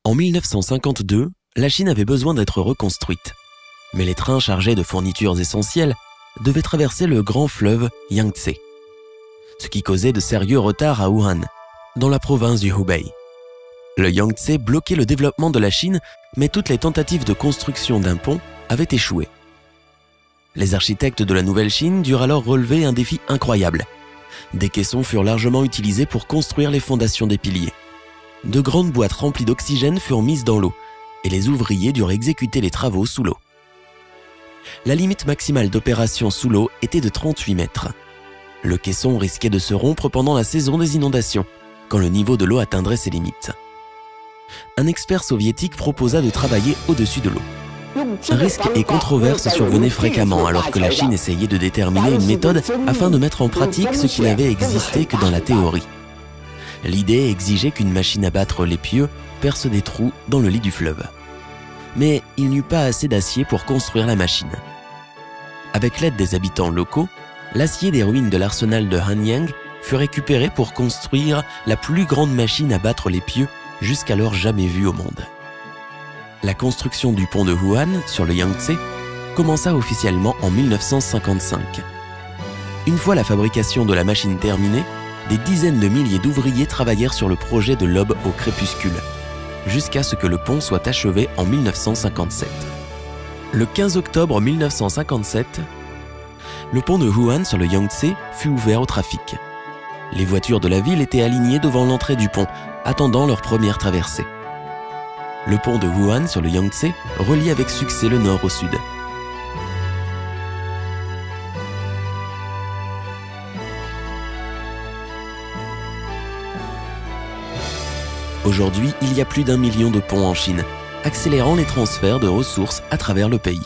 En 1952, la Chine avait besoin d'être reconstruite. Mais les trains chargés de fournitures essentielles devaient traverser le grand fleuve Yangtze, ce qui causait de sérieux retards à Wuhan, dans la province du Hubei. Le Yangtze bloquait le développement de la Chine, mais toutes les tentatives de construction d'un pont avaient échoué. Les architectes de la Nouvelle Chine durent alors relever un défi incroyable. Des caissons furent largement utilisés pour construire les fondations des piliers. De grandes boîtes remplies d'oxygène furent mises dans l'eau, et les ouvriers durent exécuter les travaux sous l'eau. La limite maximale d'opération sous l'eau était de 38 mètres. Le caisson risquait de se rompre pendant la saison des inondations, quand le niveau de l'eau atteindrait ses limites. Un expert soviétique proposa de travailler au-dessus de l'eau. Risques et controverses survenaient fréquemment alors que la Chine essayait de déterminer une méthode afin de mettre en pratique ce qui n'avait existé que dans la théorie. L'idée exigeait qu'une machine à battre les pieux perce des trous dans le lit du fleuve. Mais il n'y eut pas assez d'acier pour construire la machine. Avec l'aide des habitants locaux, l'acier des ruines de l'arsenal de Hanyang fut récupéré pour construire la plus grande machine à battre les pieux jusqu'alors jamais vue au monde. La construction du pont de Wuhan sur le Yangtze commença officiellement en 1955. Une fois la fabrication de la machine terminée, des dizaines de milliers d'ouvriers travaillèrent sur le projet de l'aube au crépuscule, jusqu'à ce que le pont soit achevé en 1957. Le 15 octobre 1957, le pont de Wuhan sur le Yangtze fut ouvert au trafic. Les voitures de la ville étaient alignées devant l'entrée du pont, attendant leur première traversée. Le pont de Wuhan sur le Yangtze relie avec succès le nord au sud. Aujourd'hui, il y a plus d'1 million de ponts en Chine, accélérant les transferts de ressources à travers le pays.